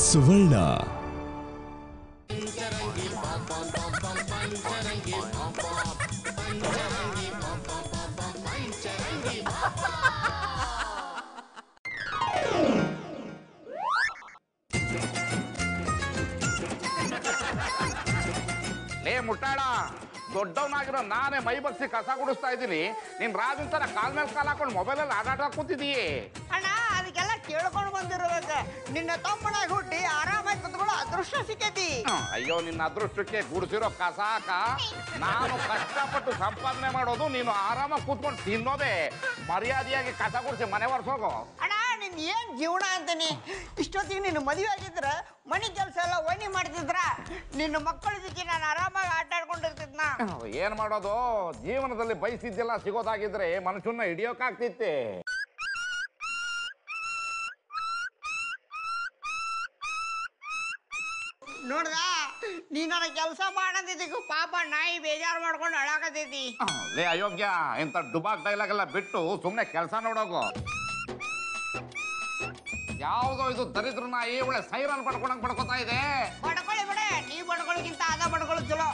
ಸುವರ್ಣ. ಲೇ ಮುಟ್ಟಾಳ, ದೊಡ್ಡವನಾಗಿರೋ ನಾನೇ ಮೈ ಬಗ್ಸಿ ಕಸ ಗುಡಿಸ್ತಾ ಇದ್ದೀನಿ. ನೀನ್ ರಾಜನ್ ತರ ಕಾಲ್ ಮೇಲೆ ಕಾಲ್ ಹಾಕೊಂಡು ಮೊಬೈಲಲ್ಲಿ ಆಟ ಕೂತಿದೀಯೇ. ಅಣ್ಣ ಅದಕ್ಕೆಲ್ಲ ಕೇಳ್ಕೊಂಡು ಬಂದಿರ್ಬೇಕ. ನಿನ್ನ ತಮ್ಮನಾಗಿ ಹುಟ್ಟಿ ಆರಾಮಾಗಿ ಕುತ್ಕೊಳ್ಳೋ ಅದೃಷ್ಟ ಸಿಕ್ಕೈತಿ. ಅಯ್ಯೋ, ನಿನ್ನ ಅದೃಷ್ಟಕ್ಕೆ ಗುಡಿಸಿರೋ ಕಸ ಹಾಕ. ನಾನು ಕಷ್ಟಪಟ್ಟು ಸಂಪಾದನೆ ಮಾಡೋದು, ನೀನು ಆರಾಮಾಗಿ ಕೂತ್ಕೊಂಡು ತಿನ್ನೋದೇ. ಮರ್ಯಾದೆಯಾಗಿ ಕಸ ಗುಡಿಸಿ ಮನೆ ಒರ್ಸೋಗು. ಅಣ್ಣ ನಿನ್ ಏನ್ ಜೀವನ ಅಂತೀನಿ. ಇಷ್ಟೊತ್ತಿಗೆ ನೀನು ಮದುವೆ ಆಗಿದ್ರ ಮನೆ ಕೆಲಸ ಎಲ್ಲ ವೈನಿ ಮಾಡ್ತಿದ್ರ, ನಿನ್ನ ಮಕ್ಕಳ ಜೊತೆ ನಾನು ಆರಾಮಾಗಿ ಆಟ ಆಡ್ಕೊಂಡಿರ್ತಿದ್ನ. ಏನ್ ಮಾಡೋದು, ಜೀವನದಲ್ಲಿ ಬಯಸಿದ್ದೆಲ್ಲ ಸಿಗೋದಾಗಿದ್ರೆ ಮನುಷ್ಯನ ಹಿಡಿಯೋಕಾಗ್ತಿತ್ತೆ. ನೋಡ್ದ, ನೀ ನನ್ನ ಕೆಲಸ ಮಾಡಂದಿದ್ದೀಗ ಪಾಪ ನಾಯಿ ಬೇಜಾರು ಮಾಡ್ಕೊಂಡು ಅಳಾಕತೈತಿ. ಲೇ ಅಯೋಗ್ಯ, ಇಂಥ ಡುಬಾಕ್ ಡೈಲಾಗ್ ಎಲ್ಲ ಬಿಟ್ಟು ಸುಮ್ಮನೆ ಕೆಲಸ ನೋಡೋಗು. ಯಾವ್ದೋ ಇದು ದರಿದ್ರ ನಾಯಿ ಒಳ್ಳೆ ಸೈರನ್ ಪಡ್ಕೊಂಡಂಗ್ ಪಡ್ಕೋತಾ ಇದೆ. ಬಡ್ಕೊಳ್ಳಿ ಬಿಡೆ, ನೀ ಬಡ್ಕೊಳ್ಳೋಕ್ಕಿಂತ ಅದ ಬಡ್ಕೊಳ್ಳೋ ಚಲೋ.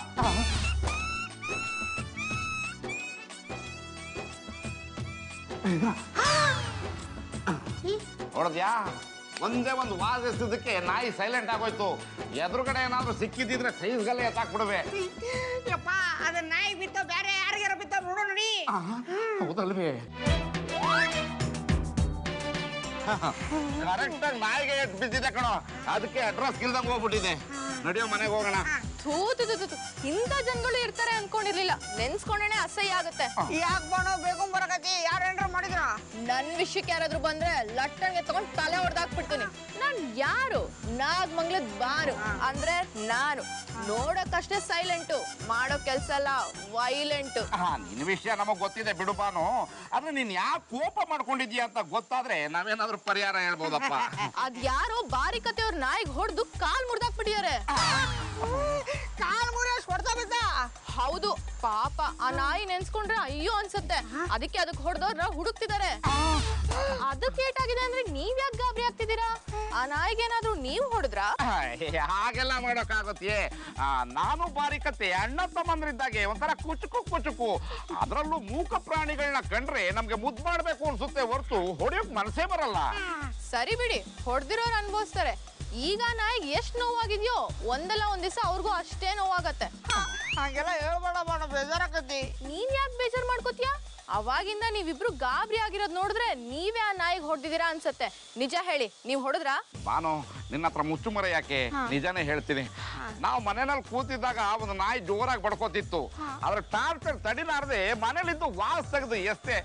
ನೋಡಿದ್ಯಾ, ಒಂದೇ ಒಂದು ವಾದಿಸಿದ್ದಕ್ಕೆ ನಾಯಿ ಸೈಲೆಂಟ್ ಆಗೋಯ್ತು. ಎದುರುಗಡೆ ಏನಾದ್ರೂ ಸಿಕ್ಕಿದ್ರೆ ಸೈಜ್ಗಲ್ಲೇ ಎತ್ತಾಕ್ಬಿಡುವೆ. ಯಪ್ಪ, ಅದ ನಾಯಿ ಬಿತ್ತ ಬೇರೆ ಯಾರಿಗಾರ ಬಿತ್ತ ನೋಡೋ ನೋಡಿ. ಹೌದಲ್ವೇ? ಕರೆಕ್ಟ್ ಆಗಿ ನಾಯಿಗೆ ಎಟ್ ಬಿದ್ದಿದೆ ಕಣೋ, ಅದಕ್ಕೆ ಅಡ್ರೆಸ್ ಇಲ್ದಂಗ್ ಹೋಗ್ಬಿಟ್ಟಿದೆ. ನಡಿಯೋ ಮನೆಗೆ ಹೋಗೋಣ. ಇಂಥ ಜನಗಳು ಇರ್ತಾರೆ ಅನ್ಕೊಂಡಿರ್ಲಿಲ್ಲ. ನೆನ್ಸ್ಕೊಂಡೇನೆ ಅಸಹ್ಯ ಆಗುತ್ತೆ. ಯಾಕೆ ಬಾಣೋ ಬೇಗ ಬರಕತಿ? ಯಾರೇನ್ರ ಮಾಡಿದ್ರ? ನನ್ ವಿಷಯಕ್ಕೆ ಯಾರಾದ್ರೂ ಬಂದ್ರೆ ಲಟ್ಟಂಗೆ ತಗೊಂಡ್ ತಲೆ ಹೊಡೆದಾಕ್ಬಿಡ್ತೀನಿ. ನಾನ್ ಯಾರು? ನಾಗಮಂಗ್ಲದ್ ಬಾರು ಅಂದ್ರೆ ನಾನು. ನೋಡಕ್ಕಷ್ಟೇ ಸೈಲೆಂಟು, ಮಾಡೋ ಕೆಲ್ಸ ಎಲ್ಲ ವೈಲೆಂಟು. ನಿನ್ ವಿಷಯ ನಮಗ್ ಗೊತ್ತಿದೆ ಬಿಡು ಬಾನು. ಆದ್ರೆ ನೀನ್ ಯಾಕೆ ಕೋಪ ಮಾಡ್ಕೊಂಡಿದ್ಯಾ ಅಂತ ಗೊತ್ತಾದ್ರೆ ನಾವೇನಾದ್ರೂ ಪರಿಹಾರ ಹೇಳ್ಬೋದಪ್ಪ. ಅದ್ ಯಾರೋ ಬಾರಿಕತೆಯವ್ರ ನಾಯಿಗೆ ಹೊಡೆದು ಕಾಲ್ ಮುರ್ದಾಕ್ಬಿಟ್ಟಿದ್ದಾರೆ. ಕಾಲ್ ಮುರಿಯೋಷ್ಟು ಹೊಡ್ತಾ ಬಿದ್ದ? ಹೌದು, ಪಾಪ ಆ ನಾಯಿ ನೆನ್ಸ್ಕೊಂಡ್ರೆ ಅಯ್ಯೋ ಅನ್ಸುತ್ತೆ. ಅದಕ್ಕೆ ಅದಕ್ಕೆ ಹೊಡೆದವ್ರ ಹುಡುಕ್ತಿದ್ದಾರೆ. ಅದಕ್ಕೆ ಏಟಾಗಿದೆ ಅಂದ್ರೆ ನೀವ್ ಯಾಕೆ ಗಾಬರಿ ಆಗ್ತಿದ್ದೀರಾ? ಆ ನಾಯಿಗೇನಾದ್ರೂ ನೀವು ಹೊಡೆದ್ರಾ? ಹಾಗೆಲ್ಲ ಮಾಡೋಕ್ಕಾಗತ್ತೆ? ನಾನು ಬಾರಿಕತೆ ಅಣ್ಣ ತಮ್ಮಂದ್ರಿದ್ದಾಗೆ ಒಂಥರ ಕುಚುಕು. ಅದ್ರಲ್ಲೂ ಮೂಕ ಪ್ರಾಣಿಗಳನ್ನ ಕಂಡ್ರೆ ನಮ್ಗೆ ಮುದ್ದು ಮಾಡ್ಬೇಕು ಅನ್ಸುತ್ತೆ ಹೊರತು ಹೊಡೆಯೋಕ್ ಮನಸ್ಸೇ ಬರಲ್ಲ. ಸರಿ ಬಿಡಿ, ಹೊಡೆದಿರೋರು ಅನ್ಭವಿಸ್ತಾರೆ. ಈಗ ನಾಯಿಗೆ ಎಷ್ಟು ನೋವಾಗಿದ್ಯೋ ಒಂದಲ್ಲ ಒಂದ್ ದಿವಸ ಅವ್ರಿಗೂ ಅಷ್ಟೇ ನೋವಾಗತ್ತೆ. ಹಂಗೆಲ್ಲ ಹೇಳ್ಬೇಡ ಬಾಣ, ಬೇಜಾರಾಕತಿ. ನೀನ್ ಯಾಕೆ ಬೇಜಾರ್ ಮಾಡ್ಕೋತೀಯ? ಅವಾಗಿಂದ ನೀವಿಬ್ರು ಗಾಬರಿ ಆಗಿರೋದ್ ನೋಡಿದ್ರೆ ನೀವೇ ಆ ನಾಯಿಗೆ ಹೊಡೆದಿದ್ದೀರಾ ಅನ್ಸತ್ತೆ. ನಿಜ ಹೇಳಿ, ನೀವ್ ಹೊಡೆದ್ರಾ? ಬಾನು, ನಿನ್ನ ಹತ್ರ ಮುಚ್ಚುಮರೆ ಯಾಕೆ? ನಿಜಾನೇ ಹೇಳ್ತೀನಿ. ನಾವು ಮನೆಯಲ್ಲಿ ಕೂತಿದ್ದಾಗ ಒಂದು ನಾಯಿ ಜೋರಾಗಿ ಬಡ್ಕೋತಿತ್ತು. ಅದ್ರ ಟಾರ್ಚರ್ ತಡಿಲಾರ್ದೆ ಮನೇಲಿದ್ದು ವಾಸ್ ತೆಗೆದು ಎಷ್ಟೇ.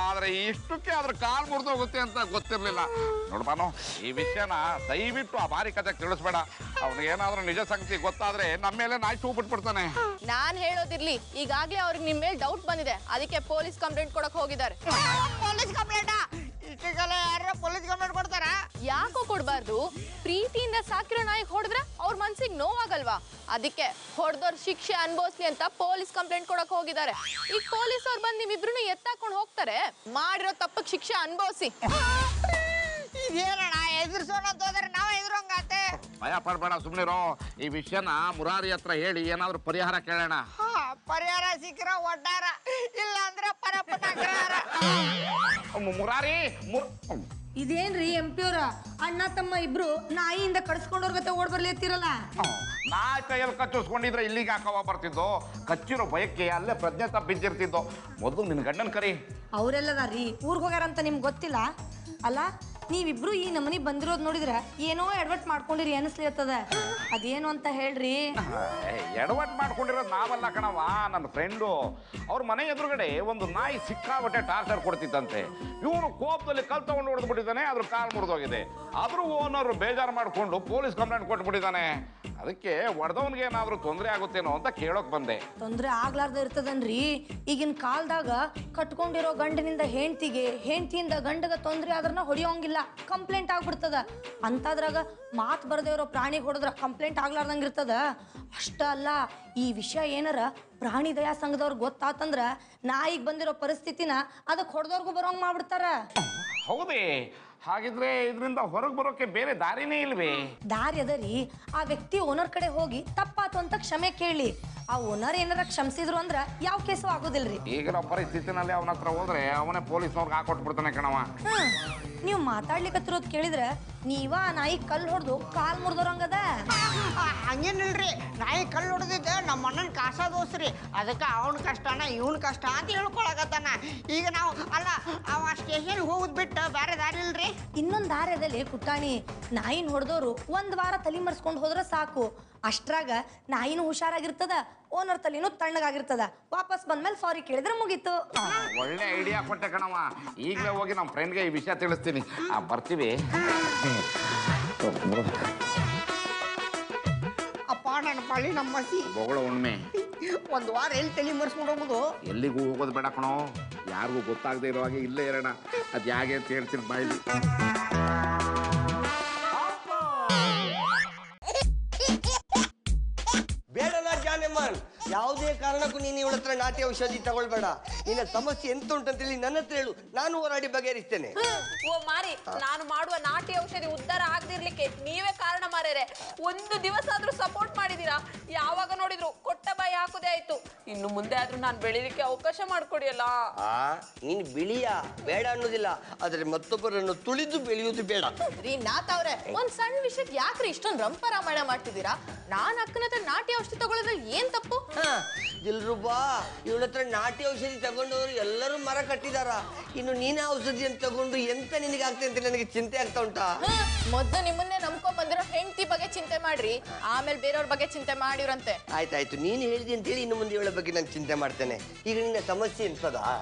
ಆದ್ರೆ ಇಷ್ಟಕ್ಕೆ ಅದ್ರ ಕಾಲ್ ಮುರಿದೋಗುತ್ತೆ ಅಂತ ಗೊತ್ತಿರ್ಲಿಲ್ಲ. ನೋಡ್ಬಾನು, ಈ ವಿಷಯನ ದಯವಿಟ್ಟು ಆ ಬಾರಿಕತೆ ತಿಳಿಸ್ಬೇಡ. ಅವ್ನಿಗೇನಾದ್ರೂ ನಿಜ ಸಂಗತಿ ಗೊತ್ತಾದ್ರೆ ನಮ್ಮ ಮೇಲೆ ನಾಯಿ ಚೂ ಬಿಟ್ಬಿಡ್ತಾನೆ. ನಾನ್ ಹೇಳೋದಿರ್ಲಿ, ಈಗಾಗ್ಲೇ ಅವ್ರಿಗೆ ನಿಮ್ ಮೇಲೆ ಡೌಟ್ ಬಂದಿದೆ. ಅದಕ್ಕೆ ಪೊಲೀಸ್ ಕಂಪ್ಲೇಂಟ್ ಕೊಡಕ್ ಹೋಗಿದ್ದಾರೆ. Police complaint? ಇಷ್ಟಕ್ಕೆಲ್ಲ ಯಾರ ಪೊಲೀಸ್ ಕಂಪ್ಲೇಂಟ್ ಕೊಡ್ತಾರ? ಯಾಕೋ ಕೊಡ್ಬಾರ್ದು? ಪ್ರೀತಿಯಿಂದ ಸಾಕಿರೋ ನಾಯಿಗೆ ಹೊಡೆದ್ರೆ ಅವ್ರ ಮನ್ಸಿಗೆ ನೋವಾಗಲ್ವಾ? ಅದಕ್ಕೆ ಹೊಡೆದವ್ರ ಶಿಕ್ಷೆ ಅನ್ಭವಿಸ್ಲಿ ಅಂತ ಪೊಲೀಸ್ ಕಂಪ್ಲೇಂಟ್ ಕೊಡಕ್ ಹೋಗಿದ್ದಾರೆ. ಈಗ ಪೊಲೀಸ್ ಅವ್ರು ಬಂದು ನಿಮ್ಮಿಬ್ರು ಎತ್ತಾಕೊಂಡು ಹೋಗ್ತಾರೆ. ಮಾಡಿರೋ ತಪ್ಪಕ್ ಶಿಕ್ಷೆ ಅನ್ಭವಿಸಿ. ಇದೇನಣ್ಣ ಎದುರಿಸೋಣ ಅಂತ ಹೋದ್ರೆ ನಾವ್ ಎದುರಂಗಾತೆ? ಭಯ ಪಡ್ಬೇಡ, ಸುಮ್ನಿರೋ. ಈ ವಿಷಯನ ಮುರಾರಿ ಹತ್ರ ಹೇಳಿ ಏನಾದ್ರೂ ಪರಿಹಾರ ಕೇಳೋಣ. ಪರಿಹಾರ ಸಿಕ್ಕಿರ ಒಡ್ಡಾರ, ಇಲ್ಲ ಅಂದ್ರೆ ಪರಪಟಾಗ್ರಹಾರ. ಮುರಾರಿ, ಇದೇನ್ರಿ MP ಅವ್ರ? ಅಣ್ಣ ತಮ್ಮ ಇಬ್ರು ನಾಯಿಯಿಂದ ಕಡ್ಸ್ಕೊಂಡವ್ರ ಓಡ್ ಬರ್ಲಿತ್ತಿರಲ್ಲ. ನಾಯಿ ಕೈಯಲ್ಲಿ ಕಚ್ಚಿಸ್ಕೊಂಡಿದ್ರೆ ಇಲ್ಲಿಗೆ ಹಾಕವ ಬರ್ತಿದ್ದೋ? ಕಚ್ಚಿರೋ ಭಯಕ್ಕೆ ಅಲ್ಲೇ ಪ್ರಜ್ಞೆ ತಪ್ಪಿದ್ದಿರ್ತಿದ್ದೋ. ಮೊದಲು ನಿನ್ ಗಂಡನ್ ಕರಿ. ಅವ್ರೆಲ್ಲದಾರ್ರಿ, ಊರ್ಗ್ ಹೋಗ್ಯಾರಂತ ನಿಮ್ಗೆ ಗೊತ್ತಿಲ್ಲ ಅಲ್ಲ? ನೀವಿಬ್ರು ಈ ನಮನಿ ಬಂದಿರೋದ್ ನೋಡಿದ್ರ ಏನೋ ಎಡವಟ್ ಮಾಡ್ಕೊಂಡಿರಿ ಅನಿಸ್ಲಿರ್ತದ. ಅದೇನು ಅಂತ ಹೇಳ್ರಿ. ಎಡವಟ್ ಮಾಡ್ಕೊಂಡಿರೋದು ನಾವಲ್ಲ ಕಣವ, ನನ್ನ ಫ್ರೆಂಡು. ಅವ್ರ ಮನೆ ಎದುರುಗಡೆ ಒಂದು ನಾಯಿ ಸಿಕ್ಕಾಬಟ್ಟೆ ಟಾರ್ಚರ್ ಕೊಡ್ತಿತ್ತಂತೆ. ಇವನು ಕೋಪದಲ್ಲಿ ಕಲ್ ತಗೊಂಡು ಹೊಡೆದ್ಬಿಟ್ಟಿದ್ದಾನೆ, ಅದ್ರ ಕಾಲ್ ಮುರಿದೋಗಿದೆ. ಆದ್ರೂ ಓನರ್ ಬೇಜಾರು ಮಾಡ್ಕೊಂಡು ಪೊಲೀಸ್ ಕಂಪ್ಲೇಂಟ್ ಕೊಟ್ಬಿಟ್ಟಿದ್ದಾನೆ. ಅದಕ್ಕೆ ಹೊಡೆದವನ್ಗೆ ಏನಾದ್ರೂ ತೊಂದರೆ ಆಗುತ್ತೇನೋ ಅಂತ ಕೇಳೋಕ್ ಬಂದೆ. ತೊಂದ್ರೆ ಆಗ್ಲಾರ್ದ ಇರ್ತದನ್ರಿ. ಈಗಿನ ಕಾಲದಾಗ ಕಟ್ಕೊಂಡಿರೋ ಗಂಡನಿಂದ ಹೆಂಡ್ತಿಗೆ, ಹೆಂಡ್ತಿಯಿಂದ ಗಂಡಗ ತೊಂದ್ರೆ ಆದ್ರನ ಹೊಡಿಯೋಂಗಿಲ್ಲ, ಕಂಪ್ಲೇಂಟ್ ಆಗ್ಬಿಡ್ತದ. ಅಂತದ್ರಾಗ ಮಾತು ಬರದೇ ಇರೋ ಪ್ರಾಣಿ ಹೊಡೆದ್ರ ಕಂಪ್ಲೇಂಟ್ ಆಗ್ಲಾರ್ದಂಗ ಇರ್ತದ. ಅಷ್ಟ ಅಲ್ಲ, ಈ ವಿಷಯ ಏನಾರ ಪ್ರಾಣಿ ದಯಾ ಸಂಘದವ್ರಿಗೆ ಗೊತ್ತಾತಂದ್ರ ನಾಯಿಗೆ ಬಂದಿರೋ ಪರಿಸ್ಥಿತಿನ ಅದಕ್ಕೆ ಹೊಡೆದವ್ರಿಗೂ ಬರೋಂಗ್ ಮಾಡ್ಬಿಡ್ತಾರ. ಹೌದೇ? ಹಾಗಿದ್ರೆ ಇದರಿಂದ ಹೊರಗೆ ಬರೋಕೆ ಬೇರೆ ದಾರಿನೇ ಇಲ್ವೇ? ದಾರಿ ಅದರಿ, ಆ ವ್ಯಕ್ತಿ ಓನರ್ ಕಡೆ ಹೋಗಿ ತಪ್ಪಾತು ಅಂತ ಕ್ಷಮೆ ಕೇಳಿ. ಆ ಓನರ್ ಏನಾರ ಕ್ಷಮಿಸಿದ್ರು ಅಂದ್ರ ಯಾವ ಕೇಸು ಆಗೋದಿಲ್ರಿ. ಈಗಿನ ಪರಿಸ್ಥಿತಿನಲ್ಲಿ ಅವನ ಹತ್ರ ಹೋದ್ರೆ ಅವನೇ ಪೊಲೀಸ್ನವ್ರಿಗೆ ಹಾಕೊಟ್ಬಿಡ್ತಾನೆ ಕಣವ. ನೀವು ಮಾತಾಡ್ಲಿಕ್ಕತ್ತಿರೋದು ಕೇಳಿದ್ರೆ ನೀವ ಆ ನಾಯಿ ಕಲ್ಲು ಹೊಡೆದು ಕಾಲ್ ಮುರಿದೋರಂಗದ. ಹಂಗೇನಿಲ್ರಿ, ನಾಯಿ ಕಲ್ಲು ಹೊಡೆದಿದ್ದ ನಮ್ಮ ಅಣ್ಣನ ಕಾಸ ದೋಸ್ರಿ, ಅದಕ್ಕೆ ಅವನ ಕಷ್ಟನ ಇವನ್ ಕಷ್ಟ ಅಂತ ಹೇಳ್ಕೊಳಕತ್ತಾನ. ಈಗ ನಾವು ಅಲ್ಲ ಅವ ಸ್ಟೇಷನ್ ಹೋಗುದ್ ಬಿಟ್ಟು ಬೇರೆ ದಾರಿ ಇಲ್ರಿ. ಇನ್ನೊಂದು ದಾರಿ ಅದಲ್ಲಿ ಪುಟ್ಟಾಣಿ, ನಾಯಿನ ಹೊಡೆದೋರು ಒಂದ್ ವಾರ ತಲೆ ಮರ್ಸ್ಕೊಂಡು ಹೋದ್ರೆ ಸಾಕು. ಅಷ್ಟ್ರಾಗ ನಾಯಿನೂ ಹುಷಾರಾಗಿರ್ತದ, ಓನರ್ ತಲೆನೂ ತಣ್ಣಗಾಗಿರ್ತದ. ವಾಪಸ್ ಬಂದ್ಮೇಲೆ ಸಾರಿ ಕೇಳಿದ್ರೆ ಮುಗೀತು. ಒಳ್ಳೆ ಐಡಿಯಾ ಕೊಟ್ಟೆ ಕಣವ. ಈಗಲೇ ಹೋಗಿ ನಮ್ಮ ಫ್ರೆಂಡ್ಗೆ ಈ ವಿಷಯ ತಿಳಿಸ್ತೀನಿ. ಬರ್ತೀವಿ. ಅಪ್ಪ ನನ್ನ ಪಾಳಿ ನಮ್ಮ ಮಸಿ ಬೊಗಳ ಉಣ್ಮೆ. ಒಂದು ವಾರ ಎಲ್ಲಿ ತಲೆ ಮರ್ಸ್ಕೊಂಡು ಹೋಗುದು? ಎಲ್ಲಿಗೂ ಹೋಗೋದು ಬೇಡ ಕಣೋ, ಯಾರಿಗೂ ಗೊತ್ತಾಗದೆ ಇರೋ ಹಾಗೆ ಇಲ್ಲೇ ಇರೋಣ. ಅದು ಯಾಕೆ ಅಂತ ಹೇಳ್ತೀನಿ ಬಾಯ್ಲಿ. ಬೇಡಲ್ಲ ಜಾನೆಮನ್, ಯಾವುದೇ ಕಾರಣಕ್ಕೂ ನೀನು ಇವಳ ಹತ್ರ ನಾಟಿ ಔಷಧಿ ತಗೊಳ್ಬೇಡ. ನಿನ್ನ ಸಮಸ್ಯೆ ಎಂತ ಉಂಟಂತೇಳಿ ನನ್ನ ಹತ್ರ ಹೇಳು, ನಾನು ಹೋರಾಡಿ ಬಗೆಹರಿಸ್ತೇನೆ. ಓ ಮಾರಿ, ನಾನು ಮಾಡುವ ನಾಟಿ ಔಷಧಿ ಉದ್ಧಾರ ಆಗದಿರ್ಲಿಕ್ಕೆ ನೀವೇ ಕಾರಣ ಮಾರೇರೆ. ಒಂದು ದಿವಸ ಆದ್ರೂ ಸಪೋರ್ಟ್ ಮಾಡಿದೀರಾ? ಯಾವಾಗ ನೋಡಿದ್ರು ಕೊಟ್ಟ ಬಾಯಿ ಹಾಕುದೇ ಆಯ್ತು. ಇನ್ನು ಮುಂದೆ ಆದ್ರೂ ನಾನು ಬೆಳಿಲಿಕ್ಕೆ ಅವಕಾಶ ಮಾಡ್ಕೊಡಿಯಲ್ಲ. ನೀನು ಬಿಳಿಯ ಬೇಡ ಅನ್ನೋದಿಲ್ಲ, ಆದ್ರೆ ಮತ್ತೊಬ್ಬರನ್ನು ತುಳಿದು ಬೆಳೆಯುವುದು ಬೇಡ. ರೀ ನಾಥವ್ರೆ, ಒಂದ್ ಸಣ್ಣ ವಿಷಯಕ್ಕೆ ಯಾಕ್ರಿ ಇಷ್ಟೊಂದು ರಂಪರಾಮಾಯಣ ಮಾಡ್ತಿದ್ದೀರಾ? ನಾನ್ ಅಕ್ಕನ ಹತ್ರ ನಾಟಿ ಔಷಧಿ ತಗೊಳ್ಳೋದ್ರಲ್ಲಿ ಏನ್ ತಪ್ಪು? ದಿಲ್ರುಬಾ, ಇವಳ ಹತ್ರ ನಾಟಿ ಔಷಧಿ ತಗೊಂಡವರು ಎಲ್ಲರೂ ಮರ ಕಟ್ಟಿದಾರ. ಇನ್ನು ನೀನ ಔಷಧಿಯನ್ನು ತಗೊಂಡು ಎಂತ ನಿನಗೆ ಆಗ್ತದೆ ಅಂತ ನನಗೆ ಚಿಂತೆ ಆಗ್ತಾ ಉಂಟಾ? ಮೊದ್ಲು ನಿಮ್ಮನ್ನೇ ನಂಬ್ಕೊಂಡ್ ಬಂದಿರೋ ಹೆಂಡತಿ ಬಗ್ಗೆ ಚಿಂತೆ ಮಾಡ್ರಿ, ಆಮೇಲೆ ಬೇರೆಯವ್ರ ಬಗ್ಗೆ ಚಿಂತೆ ಮಾಡಿವ್ರಂತೆ. ಆಯ್ತಾಯ್ತು, ನೀನು ಹೇಳಿದೆ ಅಂತೇಳಿ ಇನ್ನು ಮುಂದೆ ಇವಳ ಬಗ್ಗೆ ನಾನು ಚಿಂತೆ ಮಾಡ್ತೇನೆ. ಈಗ ನಿನ್ನ ಸಮಸ್ಯೆ ಎಂತದ?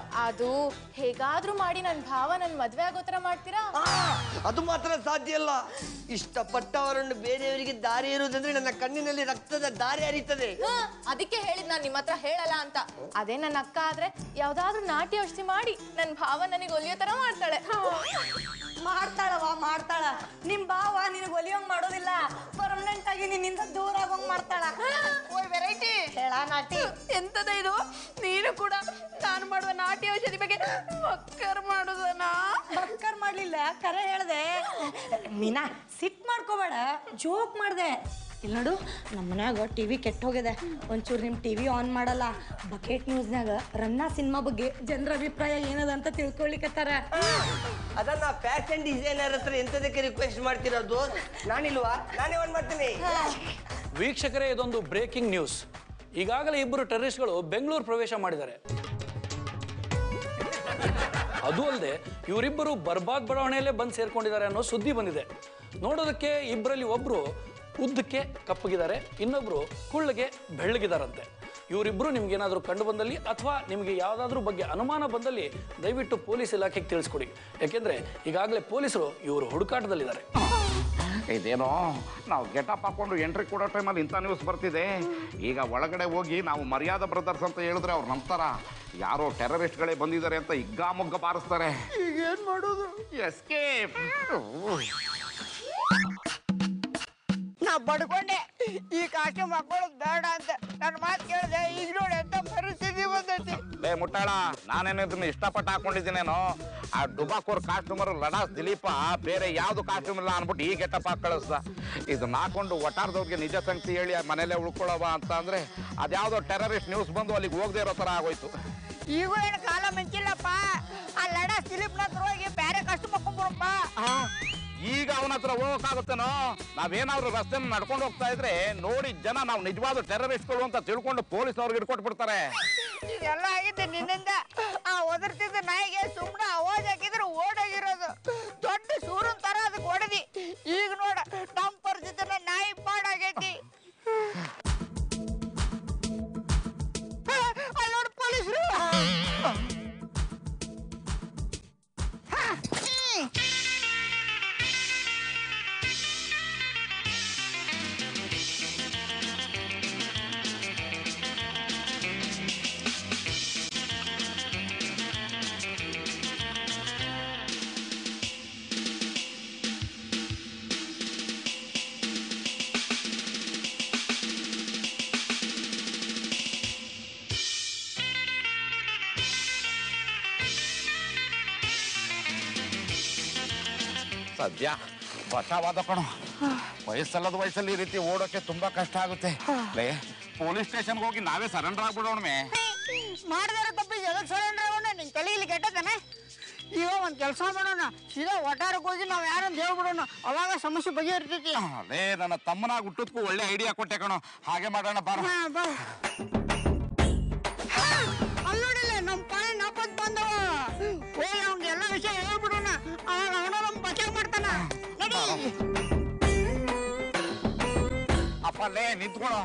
ಅದು ಹೇಗಾದ್ರೂ ಮಾಡಿ ನನ್ ಭಾವ ನನ್ ಮದ್ವೆ ಆಗೋ ತರ ಮಾಡ್ತೀರಾ? ಅದು ಮಾತ್ರ ಸಾಧ್ಯ ಅಲ್ಲ. ಇಷ್ಟಪಟ್ಟವರನ್ನು ಬೇರೆಯವರಿಗೆ ದಾರಿ ಇರುವುದಂದ್ರೆ ನನ್ನ ಕಣ್ಣಿನಲ್ಲಿ ರಕ್ತದ ದಾರಿ ಹರಿತದೆ. ಅದಕ್ಕೆ ಹೇಳಿದ್ ನಾನ್ ನಿಮ್ಮ ಹತ್ರ ಹೇಳಲ್ಲ ಅಂತ. ಅದೇ ನನ್ನ ಅಕ್ಕ ಆದ್ರೆ ಯಾವ್ದಾದ್ರು ನಾಟಿ ಔಷಧಿ ಮಾಡಿ ನನ್ ಭಾವ ನನಗೆ ಒಲಿಯೋ ತರ ಮಾಡ್ತಾಳೆ. ಮಾಡ್ತಾಳವ ಮಾಡ್ತಾಳ. ನಿಮ್ ಬಾವ ನಿನಗೆ ಒಲಿಯೋಂಗ್ ಮಾಡೋದಿಲ್ಲ, ಪರ್ಮನೆಂಟ್ ಆಗಿ ನಿನ್ನಿಂದ ದೂರ ಆಗೋಂಗ್ ಮಾಡ್ತಾಳ. ಓಯ್ ವೆರೈಟಿ ಹೇಳ ನಾಟಿ ಎಂತದ ಇದು? ನೀನು ಕೂಡ ನಾನು ಮಾಡುವ ನಾಟಿ ಔಷಧಿ ಬಗ್ಗೆ ಬಕ್ಕರ್ ಮಾಡುದನಾ? ಬಕ್ಕರ್ ಮಾಡ್ಲಿಲ್ಲ, ಕರೆ ಹೇಳ್ದೆ. ಮೀನಾ ಸಿಟ್ ಮಾಡ್ಕೋಬೇಡ, ಜೋಕ್ ಮಾಡ್ದೆ. ಇಲ್ಲಿ ನೋಡು, ನಮ್ಮ ಮನ್ಯಾಗ ಟಿವಿ ಕೆಟ್ಟ ಹೋಗಿದೆ. ಒಂಚೂರು ನಿಮ್ಮ ಟಿವಿ ಆನ್ ಮಾಡಲ್ಲ. ಬಕೆಟ್ ನ್ಯೂಸ್ನಾಗ ರನ್ನ ಸಿನಿಮಾ ಬಗ್ಗೆ ಜನರ ಅಭಿಪ್ರಾಯ ಏನದ ಅಂತ ತಿಳ್ಕೊಳ್ಲಿಕ್ಕತ್ತಾರ. ಅದನ್ನ ಫ್ಯಾಷನ್ ಡಿಸೈನರ್ ಹತ್ರ ಎಂತದಕ್ಕೆ ರಿಕ್ವೆಸ್ಟ್ ಮಾಡ್ತಿರೋದು? ನಾನಿಲ್ವಾ? ನಾನೇ ಆನ್ ಮಾಡ್ತೀನಿ. ವೀಕ್ಷಕರೇ, ಇದೊಂದು ಬ್ರೇಕಿಂಗ್ ನ್ಯೂಸ್. ಈಗಾಗಲೇ ಇಬ್ಬರು ಟೆರರಿಸ್ಟ್ಗಳು ಬೆಂಗಳೂರು ಪ್ರವೇಶ ಮಾಡಿದ್ದಾರೆ. ಅದು ಅಲ್ಲದೆ ಇವರಿಬ್ಬರು ಬರ್ಬಾದ್ ಬಡಾವಣೆಯಲ್ಲೇ ಬಂದು ಸೇರ್ಕೊಂಡಿದ್ದಾರೆ ಅನ್ನೋ ಸುದ್ದಿ ಬಂದಿದೆ. ನೋಡೋದಕ್ಕೆ ಇಬ್ಬರಲ್ಲಿ ಒಬ್ರು ಉದ್ದಕ್ಕೆ ಕಪ್ಪಗಿದ್ದಾರೆ, ಇನ್ನೊಬ್ರು ಕುಳ್ಳಗೆ ಬೆಳ್ಳಗಿದಾರಂತೆ. ಇವರಿಬ್ಬರು ನಿಮ್ಗೇನಾದರೂ ಕಂಡು ಬಂದಲ್ಲಿ ಅಥವಾ ನಿಮಗೆ ಯಾವುದಾದ್ರೂ ಬಗ್ಗೆ ಅನುಮಾನ ಬಂದಲ್ಲಿ ದಯವಿಟ್ಟು ಪೊಲೀಸ್ ಇಲಾಖೆಗೆ ತಿಳಿಸ್ಕೊಡಿ. ಯಾಕೆಂದ್ರೆ ಈಗಾಗಲೇ ಪೊಲೀಸರು ಇವರು ಹುಡುಕಾಟದಲ್ಲಿದ್ದಾರೆ. ಇದೇನೋ ನಾವು ಗೆಟಪ್ ಹಾಕೊಂಡು ಎಂಟ್ರಿ ಕೊಡೋ ಟೈಮಲ್ಲಿ ಇಂಥ ನ್ಯೂಸ್ ಬರ್ತಿದೆ. ಈಗ ಒಳಗಡೆ ಹೋಗಿ ನಾವು ಮರ್ಯಾದಾ ಬ್ರದರ್ಸ್ ಅಂತ ಹೇಳಿದ್ರೆ ಅವ್ರು ನಂಬ್ತಾರ. ಯಾರೋ ಟೆರರಿಸ್ಟ್ಗಳೇ ಬಂದಿದ್ದಾರೆ ಅಂತ ಹಿಗ್ಗಾಮುಗ್ಗ ಬಾರಿಸ್ತಾರೆ. ಈಗ ಏನ್ ಮಾಡೋದು? ಎಸ್ಕೇಪ್. ನಾ ಬಡ್ಕೊಂಡೆ ಈ ಕಾಸ್ಟ್ಯೂಮ್ ಹಾಕೊಳ್ಳೋದು ಬೇಡ ಅಂತ. ನನ್ನ ಮಾತು ಕೇಳಿದೆ, ಈಗ ನೋಡಿ ಎಂತ ಪರಿಸ್ಥಿತಿ ಬಂದೈತಿ. ಲೇ ಮುಟ್ಟಾಳ, ನಾನೇನು ಇದನ್ನ ಇಷ್ಟಪಟ್ಟು ಹಾಕೊಂಡಿದ್ದೀನೇನೋ. ಆ ಡುಬಾಕೋರ್ ಕಾಸ್ಟ್ಯೂಮರ್ ಲಡಾಸ್ ದಿಲೀಪ ಬೇರೆ ಯಾವ್ದು ಕಾಸ್ಟ್ಯೂಮ್ ಇಲ್ಲ ಅನ್ಬಿಟ್ಟು ಈ ಗೆಟಪ್ ಹಾಕಿ ಕಳಿಸ್ದ. ಇದನ್ನ ಹಾಕೊಂಡು ಒಟ್ಟಾರದವ್ರಿಗೆ ನಿಜ ಸಂಗತಿ ಹೇಳಿ ಮನೇಲೆ ಉಳ್ಕೊಳ್ಳೋವ ಅಂತ ಅಂದ್ರೆ ಅದ್ಯಾವುದೋ ಟೆರರಿಸ್ಟ್ ನ್ಯೂಸ್ ಬಂದು ಅಲ್ಲಿಗೆ ಹೋಗದೆ ಇರೋ ಥರ ಆಗೋಯ್ತು. ಈಗ ಏನು ಕಾಲ ಮಿಂಚಿಲ್ಲಪ್ಪ. ಆ ಲಡಾಸ್ ದಿಲೀಪ್ನ ಹತ್ರ ಹೋಗಿ ಬೇರೆ ಕಾಸ್ಟ್ಯೂಮ್ ಹಾಕೊಂಡ್ಬರಪ್ಪ. ಈಗ ಅವನ ಹತ್ರ ಹೋಗಕ್ಕಾಗುತ್ತೇನೋ? ನಾವೇನಾದ್ರೂ ರಸ್ತೆ ನಡ್ಕೊಂಡು ಹೋಗ್ತಾ ಇದ್ರೆ ನೋಡಿ ಜನ ನಾವು ನಿಜವಾದ ಟೆರರಿಸ್ಟ್ಗಳು ಅಂತ ತಿಳ್ಕೊಂಡು ಪೊಲೀಸ್ ಅವ್ರಿಗೆ ಹಿಡ್ಕೊಟ್ಬಿಡ್ತಾರೆ. ಇದೆಲ್ಲ ಆಗಿದ್ದೆ ನಿನ್ನಿಂದ. ಆ ಒದರ್ತಿದ್ದ ನಾಯಿಗೆ ಸುಮ್ಮನೆ ಅವಾಜ್ ಹಾಕಿದ್ರೆ ಓಡೋಗಿರೋದು. ದೊಡ್ಡ ಸೂರನ್ ತರ ಅದಕ್ಕೆ ಹೊಡೆದಿ. ಈಗ ನೋಡ ನಮ್ಮ ಪರಿಸ್ಥಿತಿನ ನಾಯಿ ಪಾಡಾಗೈತಿ. ಅಲ್ಲಿ ನೋಡಿ ಪೊಲೀಸರು. ಸದ್ಯ ಬಚಾವಾದ ಕಣೋ. ವಯಸ್ಸಲ್ಲದ ವಯಸ್ಸಲ್ಲಿ ಈ ರೀತಿ ಓಡೋಕೆ ತುಂಬಾ ಕಷ್ಟ ಆಗುತ್ತೆ. ಪೊಲೀಸ್ ಸ್ಟೇಷನ್ಗೆ ಹೋಗಿ ನಾವೇ ಸರೆಂಡರ್ ಆಗ್ಬಿಡೋಣ್ಮೆ. ಮಾಡಿದಾರೆ ತಪ್ಪಿಗೆ ಎದಕ್ಕೆ ಸರೆಂಡರ್ ಆಗೋಣ? ನಿನ್ ತಲೆ ಇಲ್ಲಿ ಕೆಟ್ಟದಾನೆ. ಈಗ ಒಂದ್ ಕೆಲಸ ಮಾಡೋಣ, ಸೀದಾ ಒಟ್ಟಾರಕ್ಕೆ ಹೋಗಿ ನಾವ್ ಯಾರಂತ ಹೇಳ್ಬಿಡೋಣ, ಅವಾಗ ಸಮಸ್ಯೆ ಬಗೆಹರಿತೈತಿ. ನನ್ನ ತಮ್ಮನಾಗ ಹುಟ್ಟದಕ್ಕೂ ಒಳ್ಳೆ ಐಡಿಯಾ ಕೊಟ್ಟೆ ಕಣೋ. ಹಾಗೆ ಮಾಡೋಣ ಬಾರ. ಅಲ್ಲಿ ನೋಡಿಲ್ಲ ನಮ್ ಪಾಳೆ ನಾಪತ್ ಬಂದವ. ಹೋಗಿ ಅವ್ನಿಗೆ ಎಲ್ಲ ವಿಷಯ ಹೇಳ್ಬಿಡೋಣ, ಅವಾಗ ಅವನ ನಮ್ ಬಚಾವ್ ಮಾಡ್ತಾನ. ನಡಿ. ಅಪ್ಪಲ್ಲೇ ನಿಂತ್ಕೊಳ್ಳೋ.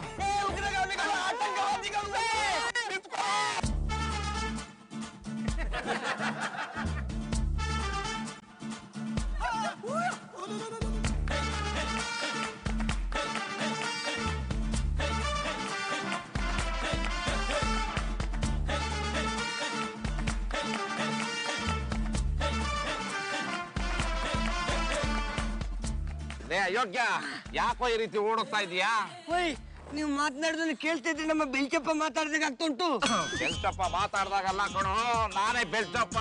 ಅಯೋಗ್ಯ, ಯಾಕೋ ಈ ರೀತಿ ಓಡೋಗ್ತಾ ಇದೀಯಾ? ಓಯ್, ನೀವು ಮಾತನಾಡಿದ್ರೆ ಕೇಳ್ತಿದ್ರಿ, ನಮ್ಮ ಬೆಲ್ಚಪ್ಪ ಮಾತಾಡ್ದಾಗ ಆಗ್ತುಂಟು. ಬೆಲ್ಚಪ್ಪ ಮಾತಾಡ್ದಾಗಲ್ಲ ಕಣೋ, ನಾನೇ ಬೆಲ್ಚಪ್ಪ.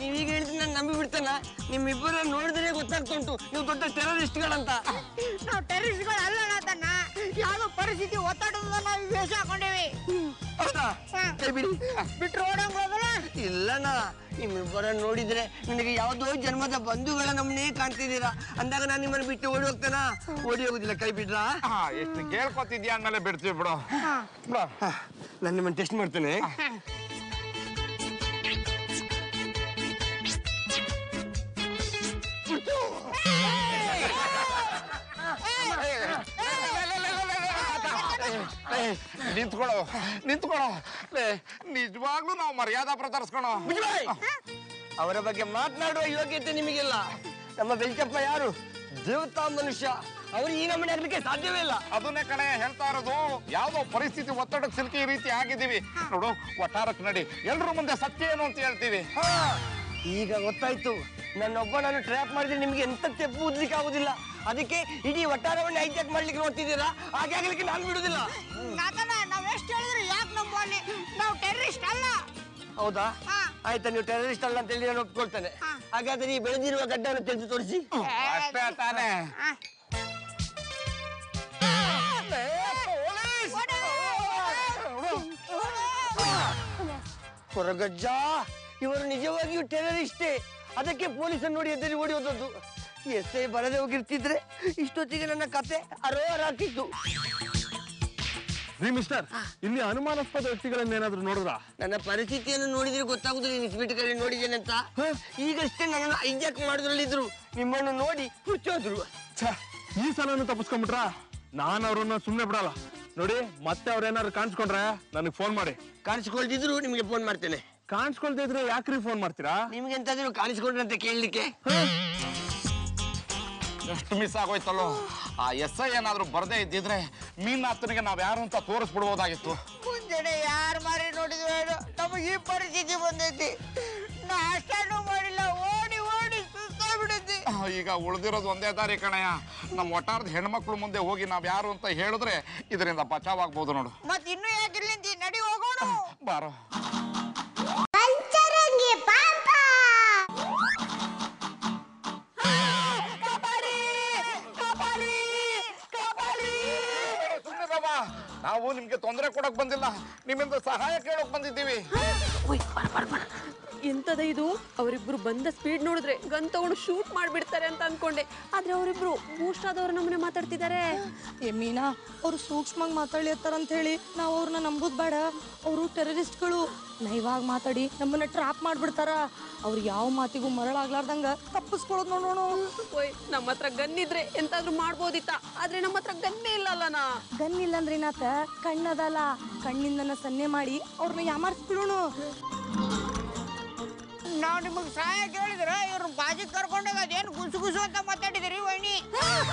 ನೀವೀಗ ಹೇಳಿದ್ರೆ ನಾನು ನಂಬಿ ಬಿಡ್ತಾನ? ನಿಮ್ಮಿಬ್ಬರ ನೋಡಿದ್ರೆ ಗೊತ್ತಾಗ್ತುಂಟು ನೀವು ದೊಡ್ಡ ಟೆರರಿಸ್ಟ್ಗಳಂತ. ನಾವು ಟೆರರಿಸ್ಟ್ಗಳು ಅಲ್ಲ ತನ್ನ, ಯಾವ್ದೋ ಪರಿಸ್ಥಿತಿ ಒತ್ತಡದ ನಾವು ವೇಷ ಹಾಕೊಂಡೇವಿ. ಹೌದಾ? ಕೈ ಬಿಡಿ. ಬಿಟ್ರು ಓಡಂಗ್ ಹೋಗಲ್ಲ. ಇಲ್ಲನಾ, ನಿಮ್ಮಿಬ್ಬರ ನೋಡಿದ್ರೆ ನನಗೆ ಯಾವುದೋ ಜನ್ಮದ ಬಂಧುಗಳ ನಮ್ಮನ್ನೇ ಕಾಣ್ತಿದ್ದೀರಾ. ಅಂದಾಗ ನಾನು ನಿಮ್ಮನ್ನು ಬಿಟ್ಟು ಓಡಿ ಹೋಗ್ತಾನ? ಓಡಿ ಹೋಗುದಿಲ್ಲ. ಕೈ ಬಿಡ್ರಾ? ಎಷ್ಟು ಕೇಳ್ಕೊತಿದ್ಯಾ ಅಂದ್ಮೇಲೆ ಬಿಡ್ತೀವಿ ಬಿಡು. ನಾನು ನಿಮ್ಮನ್ನು ಟೆಸ್ಟ್ ಮಾಡ್ತೇನೆ. ನಿಂತ್ಕೊಳ್ಳೋ, ನಿಂತ್ಕೊಳ್ಳೋ. ನಿಜವಾಗ್ಲೂ ನಾವು ಮರ್ಯಾದಾ ಪ್ರದರ್ಸ್ಕೊಳೋ. ಅವರ ಬಗ್ಗೆ ಮಾತನಾಡುವ ಯೋಗ್ಯತೆ ನಿಮಗಿಲ್ಲ. ನಮ್ಮ ಬೆಲ್ಚಪ್ಪ ಯಾರು? ದೇವತಾ ಮನುಷ್ಯ. ಅವ್ರು ಈ ನಮ್ಮನೆ ಆಗ್ಲಿಕ್ಕೆ ಸಾಧ್ಯವೇ ಇಲ್ಲ. ಅದನ್ನೇ ಕಣೆ ಹೇಳ್ತಾ ಇರೋದು. ಯಾವ್ದೋ ಪರಿಸ್ಥಿತಿ ಒತ್ತಡಕ್ಕೆ ಸಿಲುಕಿ ಈ ರೀತಿ ಆಗಿದ್ದೀವಿ ನೋಡು. ಒಟ್ಟಾರಕ್ಕೆ ನಡಿ, ಎಲ್ರ ಮುಂದೆ ಸತ್ಯ ಏನು ಅಂತ ಹೇಳ್ತೀವಿ. ಈಗ ಗೊತ್ತಾಯ್ತು. ನನ್ನೊಬ್ಬನನ್ನು ಟ್ರ್ಯಾಪ್ ಮಾಡಿದ್ರೆ ನಿಮ್ಗೆ ಎಂತ ತೆಪ್ಪು ಉದ್ಲಿಕ್ಕೆ ಆಗುದಿಲ್ಲ. ಅದಕ್ಕೆ ಇಡೀ ಒಟ್ಟಾರವನ್ನ ಹೈಜಾಕ್ ಮಾಡ್ಲಿಕ್ಕೆ ನೋಡ್ತಿದ್ದೀರಾ. ಹಾಗೆ ಆಗ್ಲಿಕ್ಕೆ ನಾನು ಬಿಡುದಿಲ್ಲ. ನಾವ್ ಎಷ್ಟು ಹೇಳಿದ್ರು ಯಾಕೆ ನಂಬಲ್ಲಿ? ನಾವು ಟೆರರಿಸ್ಟ್ ಅಲ್ಲ. ಹೌದಾ? ಆಯ್ತಾ, ನೀವು ಟೆರರಿಸ್ಟ್ ಅಲ್ಲ ಅಂತ ಹೇಳಿ ನಾನು ಒಪ್ಕೊಳ್ತೇನೆ. ಹಾಗಾದ್ರೆ ಈ ಬೆಳೆದಿರುವ ಗಡ್ಡವನ್ನು ತೆಗೆದು ತೋರಿಸಿ. ಅಷ್ಟೇ ತಾನೇ. ಕೊರಗಜ್ಜ, ಇವರು ನಿಜವಾಗಿಯೂ ಟೆರರಿಸ್ಟೇ. ಅದಕ್ಕೆ ಪೊಲೀಸನ್ನು ನೋಡಿ ಎದುರಿ ಓಡಿ ಹೋದದ್ದು. ಎಸ್ಐ ಬರದೆ ಹೋಗಿರ್ತಿದ್ರೆ ಇಷ್ಟೊತ್ತಿಗೆ ನನ್ನ ಕತೆ ಅರೋರ ಆಗ್ತಿತ್ತು. ಮಿಸ್ಟರ್, ಇಲ್ಲಿ ಅನುಮಾನಾಸ್ಪದ ವ್ಯಕ್ತಿಗಳನ್ನೇನಾದ್ರೂ ನೋಡಿದ್ರ? ನನ್ನ ಪರಿಸ್ಥಿತಿಯನ್ನು ನೋಡಿದ್ರೆ ಗೊತ್ತಾಗುದಿಲ್ಲ ಇನ್ಸ್ಪೆಕ್ಟರ್ ನೋಡಿದ್ದೇನೆ ಅಂತ. ಈಗಷ್ಟೇ ನನ್ನನ್ನು ಹೈಜಾಕ್ ಮಾಡಿದ್ರಲ್ಲಿದ್ರು, ನಿಮ್ಮನ್ನು ನೋಡಿ ಹುಚ್ಚೋದ್ರು. ಈ ಸಲನು ತಪ್ಪಿಸ್ಕೊಂಡ್ಬಿಟ್ರ? ನಾನು ಅವ್ರನ್ನ ಸುಮ್ನೆ ಬಿಡಲ್ಲ ನೋಡಿ. ಮತ್ತೆ ಅವ್ರೇನಾದ್ರು ಕಾಣಿಸ್ಕೊಂಡ್ರೆ ನನಗೆ ಫೋನ್ ಮಾಡಿ. ಕಾಣಿಸ್ಕೊಳ್ತಿದ್ರು ನಿಮ್ಗೆ ಫೋನ್ ಮಾಡ್ತೇನೆ. ಕಾಣಿಸ್ಕೊಳ್ತಾ ಇದ್ರೆ ಯಾಕ್ರಿ ಫೋನ್ ಮಾಡ್ತೀರಾ? ನಿಮ್ಗೆ ಎಂತಾದ್ರು ಕಾಣಿಸ್ಕೊಂಡ್ರೆ ಅಂತ ಕೇಳಲಿಕ್ಕೆ. ಎಷ್ಟು ಮಿಸ್ ಆಗೋಯ್ತಲ್ಲೋ. ಆ SI ಏನಾದ್ರು ಬರ್ದೇ ಇದ್ದಿದ್ರೆ ಮೀನಾತನಿಗೆ ನಾವ್ ಯಾರು ಅಂತ ತೋರಿಸ್ಬಿಡ್ಬೋದಾಗಿತ್ತು. ಮುಂಜಾನೆ ಯಾರು ಮಾರಿ ನೋಡಿದ್ರು ನಮಗೆ ಈ ಪರಿಸ್ಥಿತಿ ಬಂದೈತಿ. ನಾ ಅಷ್ಟನ್ನು ಮಾಡಿಲ್ಲ, ಓಡಿ ಓಡಿ ಸುತ್ತಾಗ್ಬಿಡೈತಿ. ಈಗ ಉಳಿದಿರೋದು ಒಂದೇ ದಾರಿ ಕಣಯ್ಯ. ನಮ್ಮ ಒಟ್ಟಾರದ ಹೆಣ್ಮಕ್ಳು ಮುಂದೆ ಹೋಗಿ ನಾವ್ ಯಾರು ಅಂತ ಹೇಳಿದ್ರೆ ಇದರಿಂದ ಬಚಾವಾಗ್ಬೋದು ನೋಡು. ಮತ್ ಇನ್ನು ಯಾಕಿರ್ಲಿಂತಿ? ನಡಿ ಹೋಗೋಣ. ಬಾರೋ. ನಾವು ನಿಮ್ಗೆ ತೊಂದರೆ ಕೊಡಕ್ ಬಂದಿಲ್ಲ, ನಿಮ್ಮಿಂದ ಸಹಾಯ ಕೇಳಕ್ ಬಂದಿದ್ದೀವಿ. ಎಂತದ ಇದು? ಅವರಿಬ್ರು ಬಂದ ಸ್ಪೀಡ್ ನೋಡಿದ್ರೆ ಗನ್ ತಗೊಂಡು ಶೂಟ್ ಮಾಡ್ಬಿಡ್ತಾರೆ ಅಂತ ಅನ್ಕೊಂಡೆ. ಆದ್ರೆ ಅವರಿಬ್ರು ಬೂಸ್ಟ್ ಆದವ್ರ ನಮ್ಮನೆ ಮಾತಾಡ್ತಿದ್ದಾರೆ. ಮೀನಾ, ಅವ್ರು ಸೂಕ್ಷ್ಮವಾಗಿ ಮಾತಾಡ್ಲಿರ್ತಾರ ಅಂತ ಹೇಳಿ ನಾವು ಅವ್ರನ್ನ ನಂಬುದ್ ಬೇಡ. ಅವರು ಟೆರರಿಸ್ಟ್ಗಳು. ನೈವಾಗ ಮಾತಾಡಿ ನಮ್ಮನ್ನ ಟ್ರಾಪ್ ಮಾಡ್ಬಿಡ್ತಾರ. ಅವ್ರು ಯಾವ ಮಾತಿಗೂ ಮರಳಾಗ್ಲಾರ್ದಂಗ ತಪ್ಪಿಸ್ಕೊಳ್ಳೋದು ನೋಡೋಣ. ಓಯ್, ನಮ್ಮ ಹತ್ರ ಗನ್ ಇದ್ರೆ ಎಂತಾದ್ರೂ ಮಾಡ್ಬೋದಿತ್ತ, ಆದ್ರೆ ನಮ್ಮ ಹತ್ರ ಗನ್ನೇ ಇಲ್ಲಲ್ಲನಾ. ಗನ್ ಇಲ್ಲಂದ್ರೆ ಏನಾತ? ಕಣ್ಣದಲ್ಲ, ಕಣ್ಣಿಂದನ ಸನ್ನೆ ಮಾಡಿ ಅವ್ರನ್ನ ಯಾಮಾರಿಸ್ಬಿಡೋಣ. ನಾವ್ ನಿಮಗ್ ಸಹಾಯ ಕೇಳಿದ್ರ ಇವ್ರ ಬಾಜಿ ಕರ್ಕೊಂಡಾಗ ಅದೇನು ಗುಸು ಗುಸು ಅಂತ ಮಾತಾಡಿದ್ರಿ ವೈನಿ?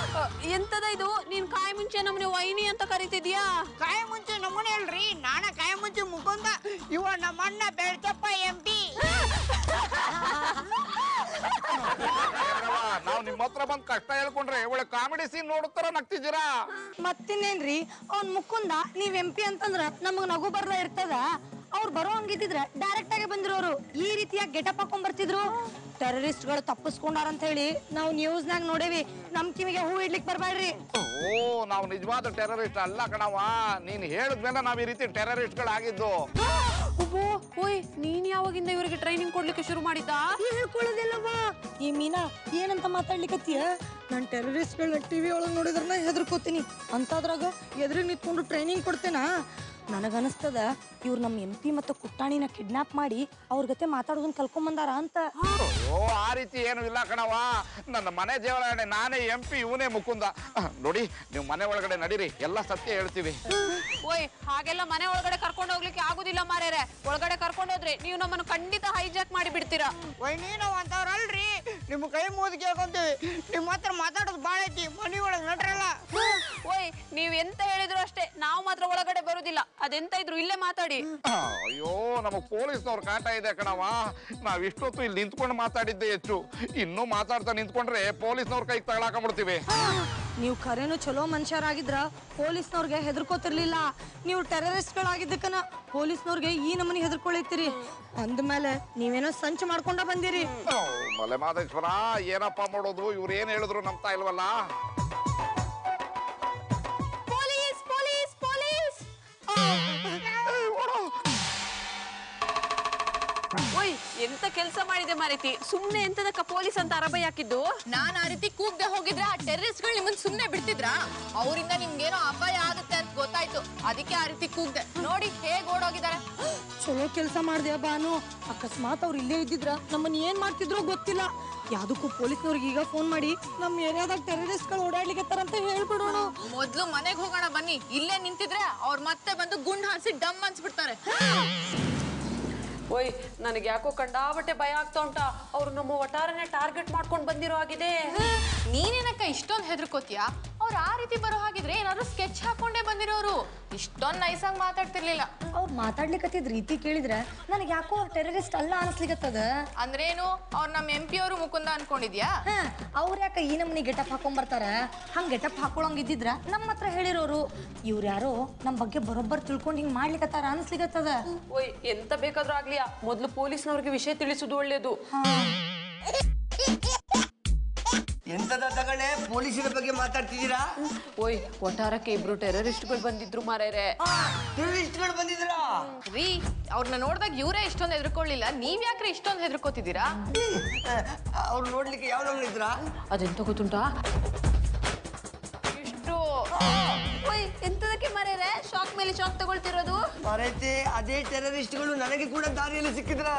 ಎಂತದ ಇದು? ನೀನ್ ಕಾಯಿ ಮುಂಚೆ ನಮ್ಮನೆ ವೈನಿ ಅಂತ ಕರಿತಿದ್ಯಾ? ಕಾಯಿ ಮುಂಚೆ ನಮ್ಮನೆ ಅಲ್ರಿ, ನಾನ ಕಾಯಿ ಮುಂಚೆ ಮುಖಂದ. ಇವ ನಮ್ಮಣ್ಣ ಬೆಳ್ತಪ್ಪ MP. ನಾವು ನಿಮ್ಮ ಹತ್ರ ಬಂದ್ ಕಷ್ಟ ಹೇಳ್ಕೊಂಡ್ರೆ ಒಳ್ಳೆ ಕಾಮಿಡಿ ಸೀನ್ ನೋಡುತ್ತಾರ ನಗ್ತಿದ್ದೀರಾ. ಮತ್ತಿನ್ನೇನ್ರಿ, ಅವ್ನ್ ಮುಕುಂದ ನೀವ್ MP ಅಂತಂದ್ರ ನಮಗ್ ನಗು ಬರ್ದ ಇರ್ತದ. ಅವ್ರು ಬರೋ ಹಂಗಿದ್ರೆ ಡೈರೆಕ್ಟ್ ಆಗಿ ಬಂದಿರೋರು ಈ ರೀತಿಯ ಗೆಟಪ್ ಹಾಕೊಂಡ್ ಬರ್ತಿದ್ರು. ಟೆರರಿಸ್ಟ್ ಗಳು ತಪ್ಪಿಸ್ಕೊಂಡಾರಂತ ಹೇಳಿ ನಾವು ನ್ಯೂಸ್ ನಾಗ ನೋಡೇವಿ. ನಮ್ ಕಿವಿಗೆ ಹೂ ಇಡ್ಲಿಕ್ ಬರ್ಬೇಡ್ರಿ. ಓ ನಾವು ನಿಜವಾದ ಟೆರರಿಸ್ಟ್ ಅಲ್ಲ ಕಣವ, ನೀನ್ ಹೇಳಿದ್ಮೇಲೆ ನಾವ್ ಈ ರೀತಿ ಟೆರರಿಸ್ಟ್ ಗಳಾಗಿದ್ದು. ಓಯ್ ನೀನ್ ಯಾವಾಗಿಂದ ಇವರಿಗೆ ಟ್ರೈನಿಂಗ್ ಕೊಡ್ಲಿಕ್ಕೆ ಶುರು ಮಾಡಿದ್ದ? ಹೇಳ್ಕೊಳ್ಳೋದಿಲ್ಲವಾ ಈ ಮೀನಾ ಏನಂತ ಮಾತಾಡ್ಲಿಕತ್ತೀಯ? ನಾನ್ ಟೆರರಿಸ್ಟ್ ಗಳನ್ನ ಟಿವಿ ಒಳಗ್ ನೋಡಿದ್ರನ್ನ ಹೆದರ್ಕೋತೀನಿ ಅಂತದ್ರಾಗ ಎದುರಿಗೆ ನಿಂತ್ಕೊಂಡು ಟ್ರೈನಿಂಗ್ ಕೊಡ್ತೇನಾ? ನನಗನಿಸ್ತದ ಇವ್ರು ನಮ್ಮ MP ಮತ್ತು ಕುಟ್ಟಾಣಿನ ಕಿಡ್ನಾಪ್ ಮಾಡಿ ಅವ್ರ ಗತೆ ಮಾತಾಡೋದನ್ನ ಕಲ್ಕೊಂಬಂದಾರ ಅಂತ. ಅಯ್ಯೋ ಆ ರೀತಿ ಏನು ಇಲ್ಲ ಕಣವ, ನನ್ನ ಮನೆ ದೇವರಾಣೆ, ನಾನೇ MP, ಇವನೇ ಮುಕುಂದ. ನೋಡಿ ನೀವು ಮನೆ ಒಳಗಡೆ ನಡೀರಿ, ಎಲ್ಲ ಸತ್ಯ ಹೇಳ್ತೀವಿ. ಓಯ್ ಹಾಗೆಲ್ಲ ಮನೆ ಒಳಗಡೆ ಕರ್ಕೊಂಡು ಹೋಗ್ಲಿಕ್ಕೆ ಆಗುದಿಲ್ಲ ಮಾರೇರೆ. ಒಳಗಡೆ ಕರ್ಕೊಂಡು ಹೋದ್ರೆ ನೀವು ನಮ್ಮನ್ನು ಖಂಡಿತ ಹೈಜಾಕ್ ಮಾಡಿ ಬಿಡ್ತೀರಾ. ವೈನಿ ನಾವು ಅಂತವ್ರಲ್ರಿ, ನಿಮ್ಮ ಕೈ ಮುಗಿದು ಕೇಳ್ಕೊಂತೀವಿ. ನಿಮ್ಮ ಹತ್ರ ಮಾತಾಡೋದು ಭಾಳ ಐತಿ, ಮನಿ ಒಳಗೆ ನಡ್ರಲ್ಲ. ಓಯ್ ನೀವ್ ಎಂತ ಹೇಳಿದ್ರು ಅಷ್ಟೇ, ನಾವು ಮಾತ್ರ ಒಳಗಡೆ ಬರುದಿಲ್ಲ. ಅದೆಂತ ಇದ್ರು ಇಲ್ಲೇ ಮಾತಾಡಿ. ಅಯ್ಯೋ ನಮಗ್ ಪೊಲೀಸ್ನವ್ರ ಕಾಟ ಇದೆ ಕಣವ, ನಾವ್ ಇಷ್ಟೊತ್ತು ಇಲ್ಲಿ ನಿಂತ್ಕೊಂಡು ಮಾತಾಡಿದ್ದೆ ಹೆಚ್ಚು. ಇನ್ನೂ ಮಾತಾಡ್ತಾ ನಿಂತ್ಕೊಂಡ್ರೆ ಪೊಲೀಸ್ನವ್ರ ಕೈಗೆ ತಗೊಳಾಕೊಂಡ್ಬಿಡ್ತೀವಿ. ನೀವು ಖರೇನು ಚಲೋ ಮನುಷ್ಯರಾಗಿದ್ರ ಪೊಲೀಸ್ನವ್ರಿಗೆ ಹೆದರ್ಕೋತಿರ್ಲಿಲ್ಲ. ನೀವು ಟೆರರಿಸ್ಟ್ ಗಳಾಗಿದ್ದಕ್ಕನ ಪೊಲೀಸ್ನವ್ರಿಗೆ ಈ ನಮನಿ ಹೆದರ್ಕೊಳಿತೀರಿ. ಅಂದ್ಮೇಲೆ ನೀವೇನೋ ಸಂಚು ಮಾಡ್ಕೊಂಡ ಬಂದಿರಿ. ಮಲೆ ಮಾದೇಶ್ವರ ಏನಪ್ಪ ಮಾಡೋದು, ಇವ್ರು ಏನ್ ಹೇಳಿದ್ರು ನಂಬ್ತಾ ಇಲ್ವಲ್ಲ. Police police police! ಓಯ್ ಎಂತ ಕೆಲಸ ಮಾಡಿದೆ ಮಾರೈತಿ, ಸುಮ್ನೆ ಎಂತದಕ್ಕ ಪೊಲೀಸ್ ಅಂತ ಅರಬೈ ಹಾಕಿದ್ದು? ನಾನ್ ಆ ರೀತಿ ಕೂಗ್ದೆ ಹೋಗಿದ್ರೆ ಆ ಟೆರರಿಸ್ಟ್ ಗಳು ನಿಮ್ಮನ್ ಸುಮ್ನೆ ಬಿಡ್ತಿದ್ರಾ? ಅವರಿಂದ ನಿಮ್ಗೇನೋ ಅಪಾಯ ಆಗುತ್ತೆ ಅಂತ ಗೊತ್ತಾಯ್ತು, ಅದಕ್ಕೆ ಆ ರೀತಿ ಕೂಗ್ದೆ. ನೋಡಿ ಹೇಗ್ ಓಡೋಗಿದ್ದಾರೆ. ಚಲೋ ಕೆಲಸ ಮಾಡ್ದೆ ಬಾನು. ಅಕಸ್ಮಾತ್ ಅವ್ರು ಇಲ್ಲೇ ಇದ್ದಿದ್ರ ನಮ್ಮನ್ನ ಏನ್ ಮಾಡ್ತಿದ್ರು ಗೊತ್ತಿಲ್ಲ. ಯಾವ್ದಕ್ಕೂ ಪೊಲೀಸ್ನವ್ರಿಗೆ ಈಗ ಫೋನ್ ಮಾಡಿ ನಮ್ ಏರಿಯಾದಾಗ ಟೆರರಿಸ್ಟ್ ಗಳು ಓಡಾಡ್ಲಿಕ್ಕೆ ಹೇಳ್ಬಿಡೋಣ. ಮೊದ್ಲು ಮನೆಗ್ ಹೋಗೋಣ ಬನ್ನಿ. ಇಲ್ಲೇ ನಿಂತಿದ್ರೆ ಅವ್ರು ಮತ್ತೆ ಬಂದು ಗುಂಡ್ ಹಾರಿಸಿ ಡಮ್ ಅನ್ಸ್ಬಿಡ್ತಾರೆ. ಓಯ್ ನನಗೆ ಯಾಕೋ ಕಂಡಾಬಟ್ಟೆ ಭಯ ಆಗ್ತಾ ಉಂಟಾ. ಅವ್ರು ನಮ್ಮ ಒಟ್ಟಾರನೆ ಟಾರ್ಗೆಟ್ ಮಾಡ್ಕೊಂಡು ಬಂದಿರೋ ಆಗಿದೆ. ನೀನೇನಕ್ಕ ಇಷ್ಟೊಂದು ಹೆದರ್ಕೋತೀಯಾ? ಅವ್ರು ಆ ರೀತಿ ಬರೋ ಹಾಗಿದ್ರೆ ಏನಾದ್ರು ಸ್ಕೆಚ್ ಹಾಕೊಂಡೇ ಬಂದಿರೋರು. ಇಷ್ಟೊಂದು ನೈಸಾಗಿ ಮಾತಾಡ್ತಿರ್ಲಿಲ್ಲ. ಅವ್ರು ಮಾತಾಡ್ಲಿಕ್ಕತ್ತಿದ್ ರೀತಿ ಕೇಳಿದ್ರೆ ನನಗೆ ಯಾಕೋ ಅವ್ರು ಟೆರರಿಸ್ಟ್ ಅಲ್ಲ ಅನ್ಸ್ಲಿಕ್ಕತ್ತದ. ಅಂದ್ರೇನು, ಅವ್ರು ನಮ್ಮ MP ಅವರು ಮುಕುಂದ ಅನ್ಕೊಂಡಿದ್ಯಾ? ಅವ್ರ ಯಾಕ ಈ ನಮ್ನಿ ಗೆಟಪ್ ಹಾಕೊಂಡ್ ಬರ್ತಾರ? ಹಂಗ್ ಗೆಟಪ್ ಹಾಕೊಳಂಗಿದ್ರ ನಮ್ಮ ಹತ್ರ ಹೇಳಿರೋರು. ಇವ್ರು ಯಾರೋ ನಮ್ ಬಗ್ಗೆ ಬರೋಬ್ಬರ್ ತಿಳ್ಕೊಂಡ್ ಹಿಂಗ್ ಮಾಡ್ಲಿಕ್ಕತ್ತಾರ ಅನ್ಸ್ಲಿಕ್ಕತ್ತದ. ಓಯ್ ಎಂತ ಬೇಕಾದ್ರೂ ಆಗ್ಲಿಯಾ, ಮೊದ್ಲು ಪೊಲೀಸ್ನವ್ರಿಗೆ ವಿಷಯ ತಿಳಿಸುದು ಒಳ್ಳೇದು. ಎಂತದ ತಗಣೆ ಪೊಲೀಸರ ಬಗ್ಗೆ ಮಾತಾಡ್ತಿದ್ದೀರಾ? ಓಯ್ ಒಟ್ಟಾರಕ್ಕೆ ಇಬ್ರು ಟೆರರಿಸ್ಟ್ಗಳು ಬಂದಿದ್ರು ಮಾರೇರೆ. ಟೆರರಿಸ್ಟ್ಗಳು ಬಂದಿದ್ರಾ? ರೀ ಅವ್ರನ್ನ ನೋಡಿದಾಗ ಇವರೇ ಇಷ್ಟೊಂದು ಹೆದರ್ಕೊಳ್ಳಿಲ್ಲ, ನೀವ್ ಯಾಕ್ರಿ ಇಷ್ಟೊಂದು ಹೆದರ್ಕೋತಿದ್ದೀರಾ? ಅವ್ರು ನೋಡ್ಲಿಕ್ಕೆ ಯಾವ ನಮ್ನ ಇದ್ರಾ? ಅದೆಂತ ಗೊತ್ತುಂಟಾ, ಇಷ್ಟು ಓಯ್ ಎಂತದಕ್ಕೆ ಮಾರೇರೆ ಶಾಕ್ ಮೇಲೆ ಶಾಕ್ ತಗೊಳ್ತಿರೋದು? ಮರೈತೆ ಅದೇ ಟೆರರಿಸ್ಟ್ಗಳು ನನಗೆ ಕೂಡ ದಾರಿಯಲ್ಲಿ ಸಿಕ್ಕಿದ್ರಾ?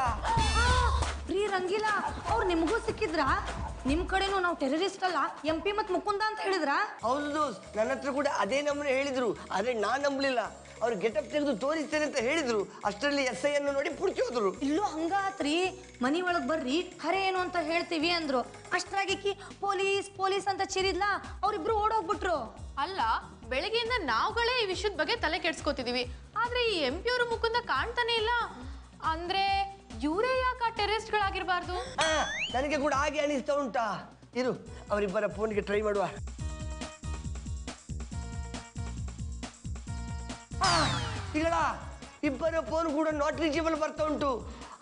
ಪ್ರೀ ರಂಗಿಲ್ಲ, ಅವ್ರು ನಿಮಗೂ ಸಿಕ್ಕಿದ್ರ? ನಿಮ್ ಕಡೆನೂ ನಾವು ಟೆರರಿಸ್ಟ್ ಅಲ್ಲ MP ಮತ್ ಮುಕುಂದ ಅಂತ ಹೇಳಿದ್ರ? ಹೌದು ದೋಸ್ತ್, ನನ್ನ ಹತ್ರ ಕೂಡ ಅದೇ ನಮ್ಮನೆ ಹೇಳಿದ್ರು. ಆದ್ರೆ ನಾನ್ ನಂಬಲಿಲ್ಲ. ಅವ್ರು ಗೆಟಪ್ ತೆಗೆದು ತೋರಿಸ್ತೇನೆ ಅಂತ ಹೇಳಿದ್ರು. ಅಷ್ಟರಲ್ಲಿ SI ಅನ್ನು ನೋಡಿ ಪುಡ್ಚಿ ಹೋದ್ರು. ಇಲ್ಲೂ ಹಂಗಾತ್ರಿ, ಮನಿ ಒಳಗ್ ಬರ್ರಿ ಖರೆ ಏನು ಅಂತ ಹೇಳ್ತೀವಿ ಅಂದ್ರು. ಅಷ್ಟ್ರಾಗಿಕ್ಕಿ ಪೊಲೀಸ್ ಪೊಲೀಸ್ ಅಂತ ಚಿರಿದ್ಲಾ, ಅವ್ರಿಬ್ರು ಓಡೋಗ್ಬಿಟ್ರು. ಅಲ್ಲ, ಬೆಳಗ್ಗೆಯಿಂದ ನಾವುಗಳೇ ಈ ವಿಷಯದ ಬಗ್ಗೆ ತಲೆ ಕೆಡ್ಸ್ಕೊತಿದೀವಿ, ಆದ್ರೆ ಈ MP ಅವರು ಮುಕುಂದ ಕಾಣ್ತಾನೆ ಇಲ್ಲ. ಅಂದ್ರೆ ಇವರೇ ಯಾಕೆ ಆ ಟೆರರಿಸ್ಟ್ ಗಳಾಗಿರ್ಬಾರ್ದು? ನನಗೆ ಕೂಡ ಹಾಗೆ ಅನಿಸ್ತಾ ಉಂಟಾ. ಇರು ಅವರಿಬ್ಬರ ಫೋನ್ಗೆ ಟ್ರೈ ಮಾಡುವ. ಇಲ್ಲ, ಇಬ್ಬರ ಫೋನ್ ಕೂಡ ನಾಟ್ ರೀಚೇಬಲ್ ಬರ್ತಾ ಉಂಟು.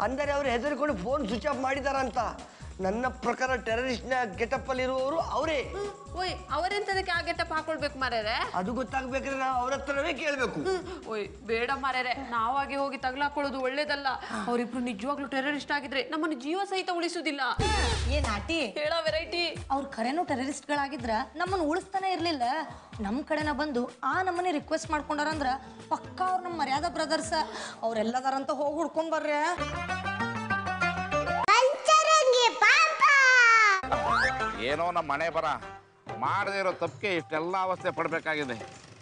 ಅಂದರೆ ಅವರು ಹೆದರಿಕೊಂಡು ಫೋನ್ ಸ್ವಿಚ್ ಆಫ್ ಮಾಡಿದಾರಂತ. ನನ್ನ ಪ್ರಕಾರ ಟೆರರಿಸ್ಟ್ನ ಗೆಟಪ್ ಅಲ್ಲಿ ಇರುವವರು ಅವರೇ. ಓಯ್ ಅವರೆಂತದಕ್ಕೆ ಆ ಗೆಟಪ್ ಹಾಕೊಳ್ಬೇಕು ಮಾರೇರೆ? ಅದು ಗೊತ್ತಾಗ್ಬೇಕಾದ್ರೆ ನಾವು ಅವ್ರ ಹತ್ರವೇ ಕೇಳಬೇಕು. ಓಯ್ ಬೇಡ ಮಾರೇರೆ, ನಾವಾಗಿ ಹೋಗಿ ತಗ್ಲಾಕೊಳ್ಳೋದು ಒಳ್ಳೇದಲ್ಲ. ಅವರಿಬ್ರು ನಿಜವಾಗ್ಲೂ ಟೆರರಿಸ್ಟ್ ಆಗಿದ್ರೆ ನಮ್ಮನ್ನು ಜೀವ ಸಹಿತ ಉಳಿಸುದಿಲ್ಲ. ಏನ್ ನಾಟಿ ಹೇಳೋ ವೆರೈಟಿ. ಅವ್ರ ಖರೇನು ಟೆರರಿಸ್ಟ್ ಗಳಾಗಿದ್ರ ನಮ್ಮನ್ನ ಉಳಿಸ್ತಾನೆ ಇರ್ಲಿಲ್ಲ. ನಮ್ ಕಡೆನ ಬಂದು ಆ ನಮ್ಮನೆ ರಿಕ್ವೆಸ್ಟ್ ಮಾಡ್ಕೊಂಡಾರಂದ್ರ ಪಕ್ಕ ಅವ್ರ ನಮ್ಮ ಮರ್ಯಾದಾ ಬ್ರದರ್ಸ್ ಅವ್ರೆಲ್ಲದಾರಂತ ಹೋಗಿ ಹುಡ್ಕೊಂಡ್ ಬರ್ರೆ. ಏನೋ ನಮ್ಮ ಮನೆ ಬರ ಮಾಡದೇ ಇರೋ ತಪ್ಪಿಗೆ ಇಷ್ಟೆಲ್ಲ ಅವಸ್ಥೆ ಪಡ್ಬೇಕಾಗಿದೆ.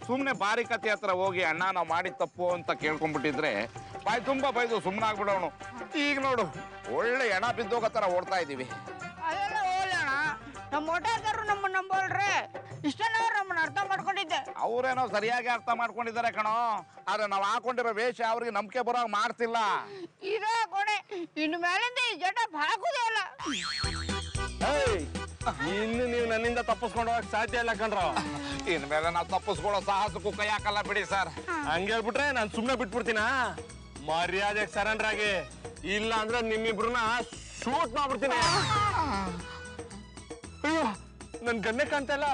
ಸುಮ್ಮನೆ ಬಾರಿಕತೆ ಹತ್ರ ಹೋಗಿ ಅಣ್ಣ ನಾವು ಮಾಡಿದ ತಪ್ಪು ಅಂತ ಕೇಳ್ಕೊಂಡ್ಬಿಟ್ಟಿದ್ರೆ ಬಾಯ್ ತುಂಬ ಬೈದು ಸುಮ್ಮನಾಗ್ಬಿಡೋನು. ಈಗ ನೋಡು ಒಳ್ಳೆ ಎಣ ಬಿದ್ದೋಗೋ ಥರ ಓಡ್ತಾ ಇದ್ದೀವಿ. ಅದೆಲ್ಲ ಹೋಗ್ಲಣ್ಣ, ನಮ್ಮ ಒಟ್ಟಾರು ನಮ್ಮನ್ನ ನಂಬೋಲ್ರೆ. ಇಷ್ಟೇನವ್ರು ನಮ್ಮನ್ನ ಅರ್ಥ ಮಾಡ್ಕೊಂಡಿದ್ದೆ. ಅವ್ರೇನೋ ಸರಿಯಾಗಿ ಅರ್ಥ ಮಾಡ್ಕೊಂಡಿದ್ದಾರೆ ಕಣೋ, ಆದ್ರೆ ನಾವು ಹಾಕೊಂಡಿರೋ ವೇಷ ಅವ್ರಿಗೆ ನಂಬಿಕೆ ಬರೋ ಮಾಡ್ತಿಲ್ಲ. ಇದೇ ಕೊನೆ, ಇನ್ನು ಮೇಲಿಂದ ಈ ಗೆಟಪ್ ಹಾಕುದೇ ಇಲ್ಲ. ಇನ್ನು ನೀವು ನನ್ನಿಂದ ತಪ್ಪಿಸ್ಕೊಂಡು ಹೋಗಕ್ ಸಾಧ್ಯ ಇಲ್ಲ ಕಣ್ರ. ಇನ್ಮೇಲೆ ನಾವು ತಪ್ಪಿಸ್ಕೊಳ್ಳೋ ಸಾಹಸಕ್ಕೂ ಕೈ ಹಾಕಲ್ಲ ಬಿಡಿ ಸರ್. ಹಂಗೆ ಹೇಳ್ಬಿಟ್ರೆ ನಾನು ಸುಮ್ಮನೆ ಬಿಟ್ಬಿಡ್ತೀನಾ? ಮರ್ಯಾದೆ ಸರೆಂಡರ್ ಆಗಿ, ಇಲ್ಲ ಅಂದ್ರೆ ನಿಮ್ಮಿಬ್ರನ್ನ ಶೂಟ್ ಮಾಡ್ಬಿಡ್ತೀನಿ. ಅಯ್ಯೋ ನನ್ ಗಣ್ಣೆ ಕಾಣ್ತಾ ಇಲ್ಲ.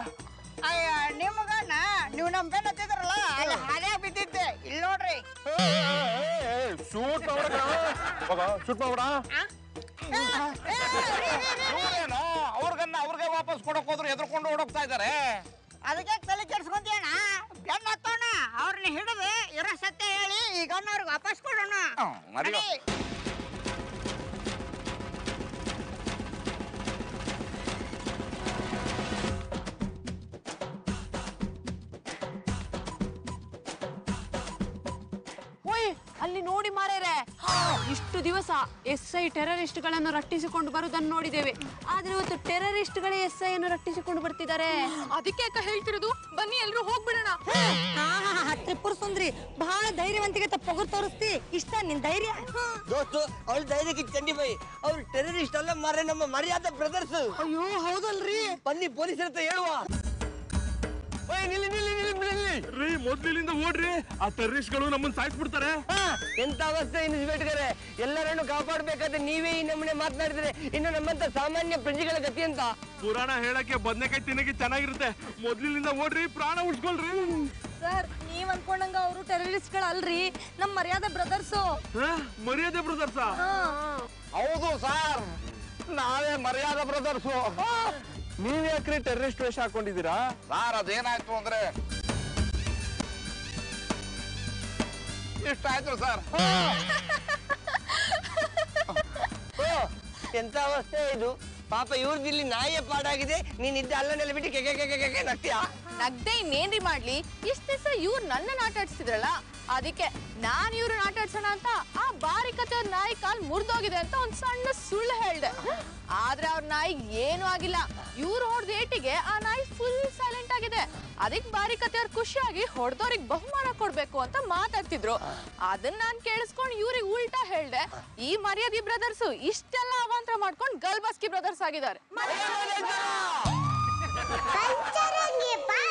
ಅಯ್ಯ ನಿಮ್ಗಣ್ಣ ನೀವು ನಮ್ ಬೆನ್ನ ಹತ್ತಿದ್ರಲ್ಲ ಅಲ್ಲಿ ಹಾಗೆ ಬಿದ್ದಿದ್ದೆ. ಇಲ್ಲಿ ನೋಡ್ರಿ. ಶೂಟ್ ಮಾಡ್ಬೇಡ, ಶೂಟ್ ಮಾಡ್ಬೇಡ. ಇವ್ರೇನು ಅವ್ರಿಗನ್ನ ಅವ್ರಿಗೆ ವಾಪಸ್ ಕೊಡಕ್ ಹೋದ್ರು ಎದ್ರಕೊಂಡು ಓಡೋಗ್ತಾ ಇದಾರೆ. ಅದಕ್ಕೆ ತಲೆ ಕೆಡ್ಸ್ಕೊಂತೀಯಣ್ಣ. ಬೆನ್ನ ಹತ್ತೋಣ, ಅವ್ರನ್ನ ಹಿಡಿದು ಇರೋ ಸತ್ಯ ಹೇಳಿ ಈಗ ಅವ್ರಿಗೆ ವಾಪಸ್ ಕೊಡೋಣ. ನಡಿ. ಅಲ್ಲಿ ನೋಡಿ ಮಾರೇರೆ, ಇಷ್ಟು ದಿವಸ SI ಟೆರರಿಸ್ಟ್ಗಳನ್ನು ರಟ್ಟಿಸಿಕೊಂಡು ಬರುವುದನ್ನು ನೋಡಿದ್ದೇವೆ. ಆದ್ರೆ ಇವತ್ತು ಟೆರರಿಸ್ಟ್ಗಳೇ SI ಅನ್ನು ರಟ್ಟಿಸಿಕೊಂಡು ಬರ್ತಿದ್ದಾರೆ. ಅದಕ್ಕೆ ಅಕ್ಕ ಹೇಳ್ತಿರೋದು, ಬನ್ನಿ ಎಲ್ರು ಹೋಗ್ಬಿಡೋಣ. ತ್ರಿಪುರ ಸುಂದ್ರಿ ಬಹಳ ಧೈರ್ಯವಂತಿಗೆ ಪೊಗರು ತೋರಿಸ್ತಿ. ಇಷ್ಟ ನಿನ್ ಧೈರ್ಯ? ದೋಸ್ತು ಅವಳ ಧೈರ್ಯಕ್ಕೆ ಚಂಡಿ ಬೈ. ಅವ್ರು ಟೆರರಿಸ್ಟ್ ಅಲ್ಲ ಮಾರ್ರೆ, ನಮ್ಮ ಮರ್ಯಾದ ಬ್ರದರ್ಸ್. ಅಯ್ಯೋ ಹೌದಲ್ರಿ. ಬನ್ನಿ ಪೊಲೀಸರ ಹತ್ರ ಹೇಳುವ. ರೀ ಮೊದ್ಲಿಂದ ಓಡ್ರಿ, ಆ ಟೆರರಿಸ್ಟ್ಗಳು ನಮ್ಮನ್ನ ಸಾಯಿಸ್ಬಿಡ್ತಾರೆ. ಎಂತ ಅವಸ್ಥೆ ಇನ್ಸ್ಪೆಕ್ಟರ್, ಎಲ್ಲರನ್ನು ಕಾಪಾಡ್ಬೇಕಾದ್ರೆ ನೀವೇ ಈ ನಮ್ಮನೆ ಮಾತನಾಡಿದ್ರೆ ಇನ್ನು ನಮ್ಮಂತ ಸಾಮಾನ್ಯ ಪ್ರಜೆಗಳ ಗತಿ ಅಂತ. ಪುರಾಣ ಹೇಳಕ್ಕೆ ಬದನೆಕಾಯಿ ತಿನ್ನಕ್ಕೆ ಚೆನ್ನಾಗಿರುತ್ತೆ. ಮೊದ್ಲಿಂದ ಓಡ್ರಿ, ಪ್ರಾಣ ಉಳಿಸ್ಕೊಳ್ರಿ. ಸರ್ ನೀವ್ ಅನ್ಕೊಂಡಂಗ ಅವರು ಟೆರರಿಸ್ಟ್ಗಳಲ್ರಿ, ನಮ್ ಮರ್ಯಾದೆ ಬ್ರದರ್ಸು. ಮರ್ಯಾದೆ ಬ್ರದರ್ಸ? ಹೌದು ಸರ್, ನಾವೇ ಮರ್ಯಾದ ಬ್ರದರ್ಸು. ನೀವ್ ಯಾಕ್ರಿ ಟೆರರಿಸ್ಟ್ ವೇಷ ಹಾಕೊಂಡಿದ್ದೀರಾ? ಸರ್ ಅದೇನಾಯ್ತು ಅಂದ್ರೆ ಇಷ್ಟಾಯ್ತು ಸರ್. ಎಂತ ಅವಸ್ಥೆ ಇದು ಪಾಪ. ಇವ್ರದ್ದು ಇಲ್ಲಿ ನಾಯಿಯ ಪಾಡಾಗಿದೆ, ನೀನಿದ್ದ ಅಲ್ಲನೆಲ್ಲ ಬಿಟ್ಟು ಕೆಕೆ ಕೆಕೆ ಕೆಕೆ ನಗ್ತೀಯಾ? ನಗ್ದೆ ಇನ್ನೇನ್ರಿ ಮಾಡ್ಲಿ, ಇಷ್ಟ ದಿವಸ ಇವ್ರು ನನ್ನ ಆಟ ಆಡ್ಸಿದ್ರಲ್ಲ, ಅದಕ್ಕೆ ನಾನ್ ಇವ್ರನ್ನ ಆಟ ಆಡ್ಸೋಣ ಅಂತ ಆ ಬಾರಿಕತೆ ಅವ್ರ ನಾಯಿ ಕಾಲ್ ಮುರಿದೋಗಿದೆ ಅಂತ ಒಂದ್ ಸಣ್ಣ ಸುಳ್ಳು ಹೇಳ್ದೆ. ಆದ್ರೆ ಅವ್ರ ನಾಯಿಗೆ ಏನೂ ಆಗಿಲ್ಲ. ಇವ್ರು ಹೊಡೆದ ಏಟಿಗೆ ಆ ನಾಯಿ ಫುಲ್ ಸೈಲೆಂಟ್ ಆಗಿದೆ. ಅದಕ್ಕೆ ಬಾರಿಕತೆ ಅವ್ರು ಖುಷಿಯಾಗಿ ಹೊಡೆದವ್ರಿಗೆ ಬಹುಮಾನ ಕೊಡ್ಬೇಕು ಅಂತ ಮಾತಾಡ್ತಿದ್ರು. ಅದನ್ನ ನಾನ್ ಕೇಳಿಸ್ಕೊಂಡು ಇವ್ರಿಗೆ ಉಲ್ಟಾ ಹೇಳ್ದೆ. ಈ ಮರ್ಯಾದಿ ಬ್ರದರ್ಸ್ ಇಷ್ಟೆಲ್ಲ ಅವಾಂತರ ಮಾಡ್ಕೊಂಡು ಗಲ್ಬಸ್ಕಿ ಬ್ರದರ್ಸ್ ಆಗಿದ್ದಾರೆ. ಪಂಚರಂಗಿ ಪಾಪ